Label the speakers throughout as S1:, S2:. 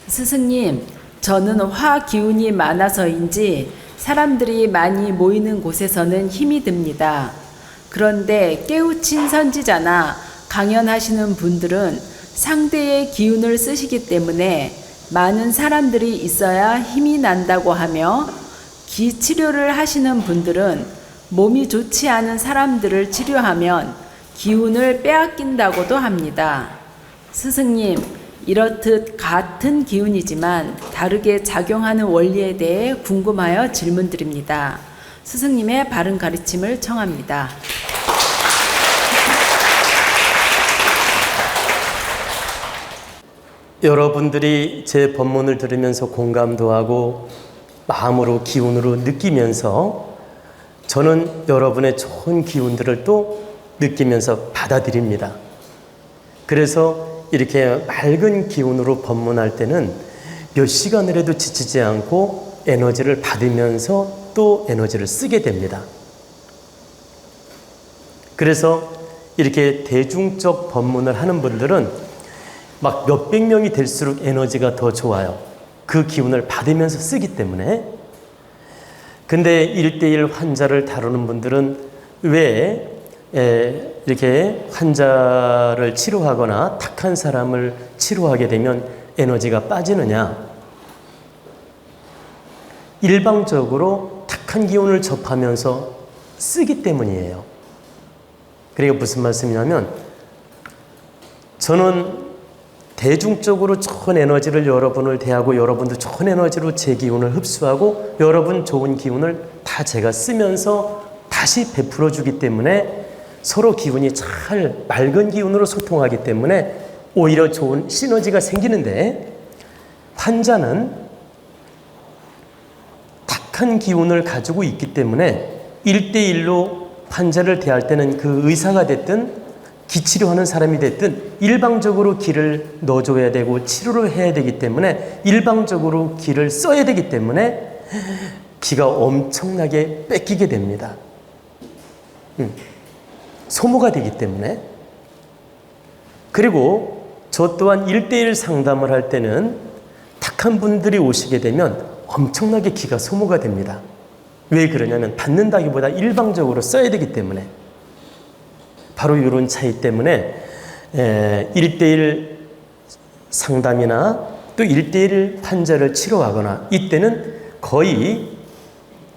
S1: 스승님, 저는 화 기운이 많아서인지 사람들이 많이 모이는 곳에서는 힘이 듭니다. 그런데 깨우친 선지자나 강연하시는 분들은 상대의 기운을 쓰시기 때문에 많은 사람들이 있어야 힘이 난다고 하며, 기 치료를 하시는 분들은 몸이 좋지 않은 사람들을 치료하면 기운을 빼앗긴다고도 합니다. 스승님, 이렇듯 같은 기운이지만 다르게 작용하는 원리에 대해 궁금하여 질문드립니다. 스승님의 바른 가르침을 청합니다.
S2: 여러분들이 제 법문을 들으면서 공감도 하고 마음으로 기운으로 느끼면서 저는 여러분의 좋은 기운들을 또 느끼면서 받아들입니다. 그래서 이렇게 맑은 기운으로 법문할 때는 몇 시간을 해도 지치지 않고 에너지를 받으면서 또 에너지를 쓰게 됩니다. 그래서 이렇게 대중적 법문을 하는 분들은 막 몇백 명이 될수록 에너지가 더 좋아요. 그 기운을 받으면서 쓰기 때문에. 근데 1대1 환자를 다루는 분들은 왜 이렇게 환자를 치료하거나 탁한 사람을 치료하게 되면 에너지가 빠지느냐? 일방적으로 탁한 기운을 접하면서 쓰기 때문이에요. 그러니까 무슨 말씀이냐면, 저는 대중적으로 좋은 에너지를 여러분을 대하고 여러분도 좋은 에너지로 제 기운을 흡수하고 여러분 좋은 기운을 다 제가 쓰면서 다시 베풀어 주기 때문에 서로 기운이 잘 맑은 기운으로 소통하기 때문에 오히려 좋은 시너지가 생기는데, 환자는 탁한 기운을 가지고 있기 때문에 1대1로 환자를 대할 때는 그 의사가 됐든 기치료하는 사람이 됐든 일방적으로 기를 넣어줘야 되고 치료를 해야 되기 때문에 일방적으로 기를 써야 되기 때문에 기가 엄청나게 뺏기게 됩니다. 소모가 되기 때문에. 그리고 저 또한 1대1 상담을 할 때는 탁한 분들이 오시게 되면 엄청나게 기가 소모가 됩니다. 왜 그러냐면 받는다기보다 일방적으로 써야 되기 때문에. 바로 이런 차이 때문에 1대1 상담이나 또 1대1 환자를 치료하거나 이때는 거의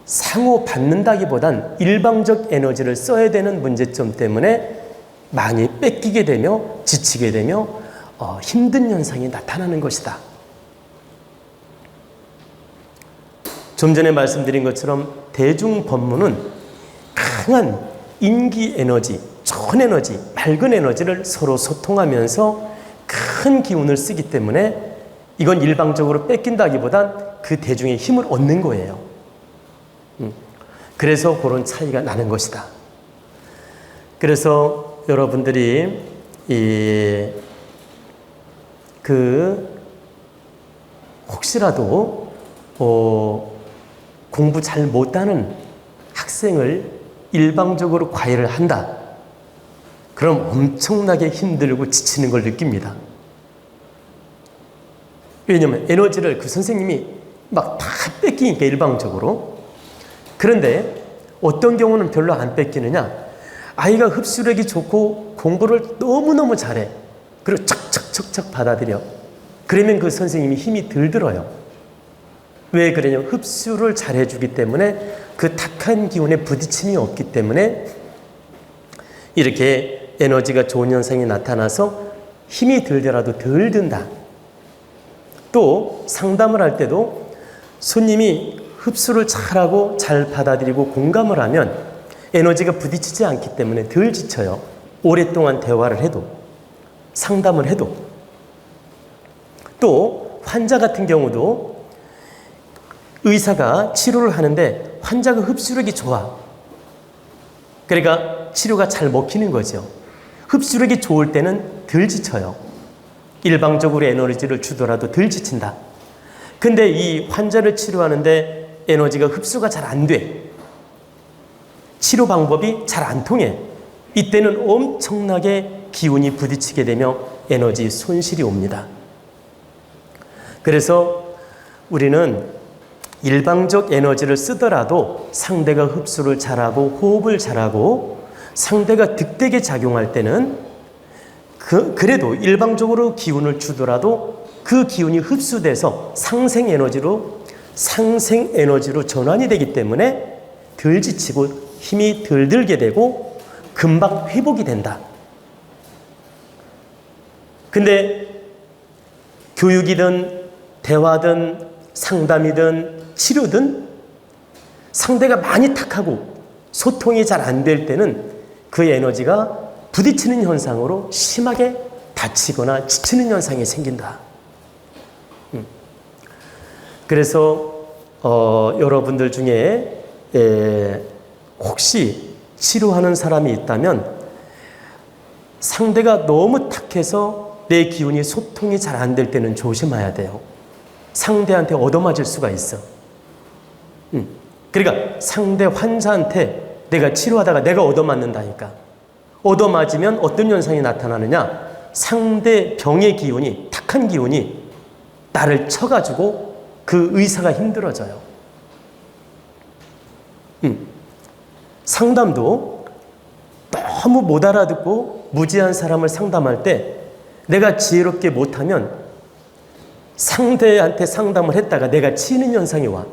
S2: 상호 받는다기보단 일방적 에너지를 써야 되는 문제점 때문에 많이 뺏기게 되며 지치게 되며 힘든 현상이 나타나는 것이다. 좀 전에 말씀드린 것처럼 대중 법문은 강한 인기 에너지, 좋은 에너지, 맑은 에너지를 서로 소통하면서 큰 기운을 쓰기 때문에 이건 일방적으로 뺏긴다기보단 그 대중의 힘을 얻는 거예요. 그래서 그런 차이가 나는 것이다. 그래서 여러분들이 혹시라도 공부 잘 못하는 학생을 일방적으로 과외를 한다. 그럼 엄청나게 힘들고 지치는 걸 느낍니다. 왜냐하면 에너지를 그 선생님이 막 다 뺏기니까 일방적으로. 그런데 어떤 경우는 별로 안 뺏기느냐? 아이가 흡수력이 좋고 공부를 너무너무 잘해. 그리고 척척척척 받아들여. 그러면 그 선생님이 힘이 덜 들어요. 왜 그러냐면 흡수를 잘해주기 때문에 그 탁한 기운에 부딪힘이 없기 때문에 이렇게 에너지가 좋은 현상이 나타나서 힘이 들더라도 덜 든다. 또 상담을 할 때도 손님이 흡수를 잘하고 잘 받아들이고 공감을 하면 에너지가 부딪히지 않기 때문에 덜 지쳐요. 오랫동안 대화를 해도, 상담을 해도. 또 환자 같은 경우도 의사가 치료를 하는데 환자가 흡수력이 좋아. 그러니까 치료가 잘 먹히는 거죠. 흡수력이 좋을 때는 덜 지쳐요. 일방적으로 에너지를 주더라도 덜 지친다. 근데 이 환자를 치료하는데 에너지가 흡수가 잘 안 돼. 치료 방법이 잘 안 통해. 이때는 엄청나게 기운이 부딪히게 되며 에너지 손실이 옵니다. 그래서 우리는 일방적 에너지를 쓰더라도 상대가 흡수를 잘하고 호흡을 잘하고 상대가 득되게 작용할 때는 그래도 일방적으로 기운을 주더라도 그 기운이 흡수돼서 상생 에너지로 전환이 되기 때문에 덜 지치고 힘이 덜 들게 되고 금방 회복이 된다. 근데 교육이든 대화든 상담이든 치료든 상대가 많이 탁하고 소통이 잘 안 될 때는 그 에너지가 부딪히는 현상으로 심하게 다치거나 지치는 현상이 생긴다. 그래서 여러분들 중에 혹시 치료하는 사람이 있다면 상대가 너무 탁해서 내 기운이 소통이 잘 안 될 때는 조심해야 돼요. 상대한테 얻어맞을 수가 있어. 그러니까 상대 환자한테 내가 치료하다가 내가 얻어맞는다니까. 얻어맞으면 어떤 현상이 나타나느냐? 상대 병의 기운이, 탁한 기운이 나를 쳐가지고 그 의사가 힘들어져요. 상담도 너무 못 알아듣고 무지한 사람을 상담할 때 내가 지혜롭게 못하면 상대한테 상담을 했다가 내가 치는 현상이 와.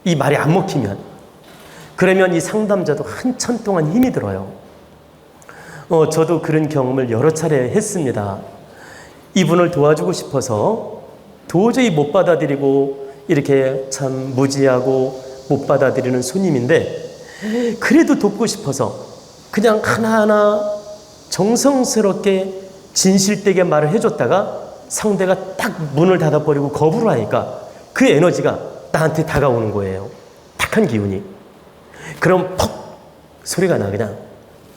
S2: 이 말이 안 먹히면. 그러면 이 상담자도 한참 동안 힘이 들어요. 저도 그런 경험을 여러 차례 했습니다. 이분을 도와주고 싶어서 도저히 못 받아들이고 이렇게 참 무지하고 못 받아들이는 손님인데 그래도 돕고 싶어서 그냥 하나하나 정성스럽게 진실되게 말을 해줬다가 상대가 딱 문을 닫아버리고 거부를 하니까 그 에너지가 나한테 다가오는 거예요. 탁한 기운이. 그럼 퍽 소리가 나. 그냥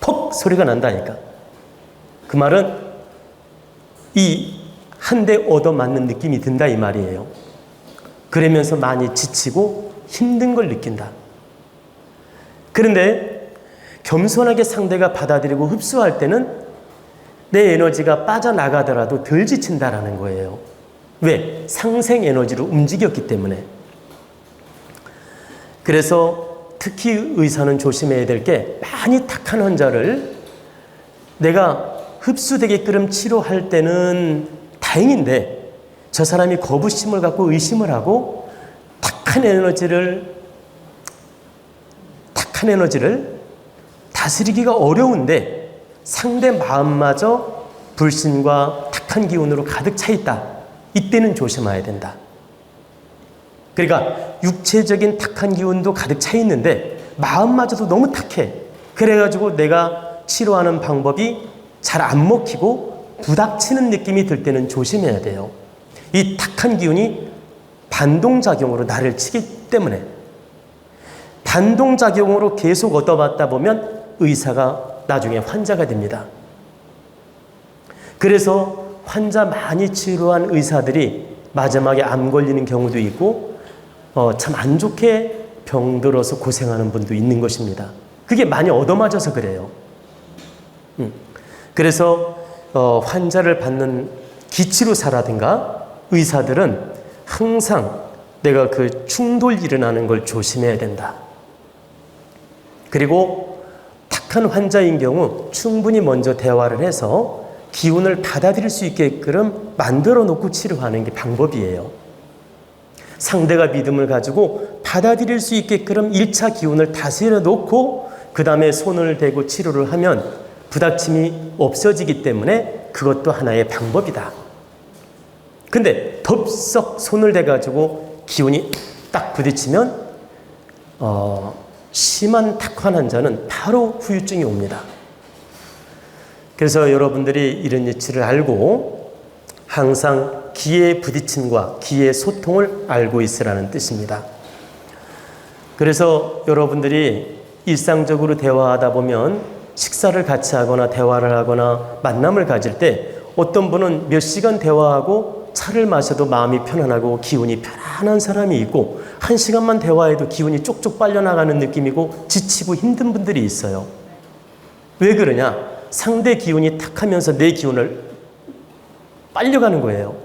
S2: 퍽 소리가 난다니까. 그 말은 이 한 대 얻어맞는 느낌이 든다 이 말이에요. 그러면서 많이 지치고 힘든 걸 느낀다. 그런데 겸손하게 상대가 받아들이고 흡수할 때는 내 에너지가 빠져나가더라도 덜 지친다라는 거예요. 왜? 상생 에너지로 움직였기 때문에. 그래서 특히 의사는 조심해야 될 게 많이 탁한 환자를 내가 흡수되게끔 치료할 때는 다행인데 저 사람이 거부심을 갖고 의심을 하고 탁한 에너지를 다스리기가 어려운데 상대 마음마저 불신과 탁한 기운으로 가득 차 있다. 이때는 조심해야 된다. 그러니까 육체적인 탁한 기운도 가득 차 있는데 마음마저도 너무 탁해. 그래가지고 내가 치료하는 방법이 잘 안 먹히고 부닥치는 느낌이 들 때는 조심해야 돼요. 이 탁한 기운이 반동작용으로 나를 치기 때문에 반동작용으로 계속 얻어맞다 보면 의사가 나중에 환자가 됩니다. 그래서 환자 많이 치료한 의사들이 마지막에 암 걸리는 경우도 있고 참 안 좋게 병들어서 고생하는 분도 있는 것입니다. 그게 많이 얻어맞아서 그래요. 그래서 환자를 받는 기치료사라든가 의사들은 항상 내가 그 충돌 일어나는 걸 조심해야 된다. 그리고 탁한 환자인 경우 충분히 먼저 대화를 해서 기운을 받아들일 수 있게끔 만들어 놓고 치료하는 게 방법이에요. 상대가 믿음을 가지고 받아들일 수 있게끔 1차 기운을 다스려 놓고 그 다음에 손을 대고 치료를 하면 부닥침이 없어지기 때문에 그것도 하나의 방법이다. 근데 덥석 손을 대가지고 기운이 딱 부딪히면 심한 탁한 환자는 바로 후유증이 옵니다. 그래서 여러분들이 이런 이치를 알고 항상 기의 부딪힘과 기의 소통을 알고 있으라는 뜻입니다. 그래서 여러분들이 일상적으로 대화하다 보면 식사를 같이 하거나 대화를 하거나 만남을 가질 때 어떤 분은 몇 시간 대화하고 차를 마셔도 마음이 편안하고 기운이 편안한 사람이 있고 1시간만 대화해도 기운이 쪽쪽 빨려나가는 느낌이고 지치고 힘든 분들이 있어요. 왜 그러냐? 상대 기운이 탁하면서 내 기운을 빨려가는 거예요.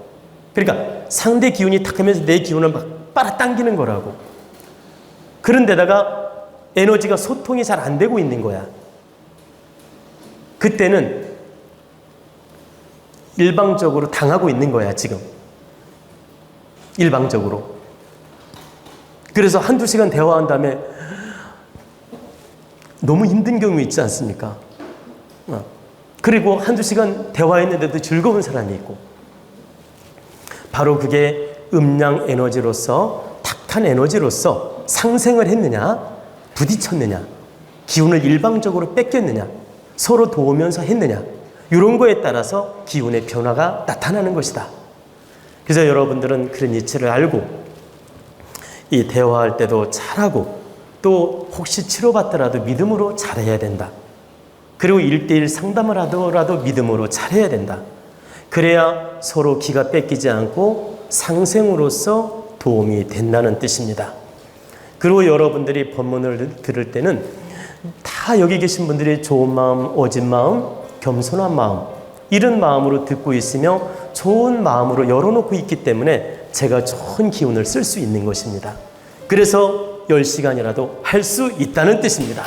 S2: 그러니까 상대 기운이 탁 하면서 내 기운을 막 빨아당기는 거라고. 그런데다가 에너지가 소통이 잘 안 되고 있는 거야. 그때는 일방적으로 당하고 있는 거야, 지금. 일방적으로. 그래서 한두 시간 대화한 다음에 너무 힘든 경우 있지 않습니까? 그리고 한두 시간 대화했는데도 즐거운 사람이 있고. 바로 그게 음양 에너지로서, 탁한 에너지로서 상생을 했느냐, 부딪혔느냐, 기운을 일방적으로 뺏겼느냐, 서로 도우면서 했느냐, 이런 거에 따라서 기운의 변화가 나타나는 것이다. 그래서 여러분들은 그런 이치를 알고 이 대화할 때도 잘하고 또 혹시 치료받더라도 믿음으로 잘해야 된다. 그리고 1대1 상담을 하더라도 믿음으로 잘해야 된다. 그래야 서로 기가 뺏기지 않고 상생으로서 도움이 된다는 뜻입니다. 그리고 여러분들이 법문을 들을 때는 다 여기 계신 분들이 좋은 마음, 오진 마음, 겸손한 마음, 이런 마음으로 듣고 있으며 좋은 마음으로 열어놓고 있기 때문에 제가 좋은 기운을 쓸 수 있는 것입니다. 그래서 10시간이라도 할 수 있다는 뜻입니다.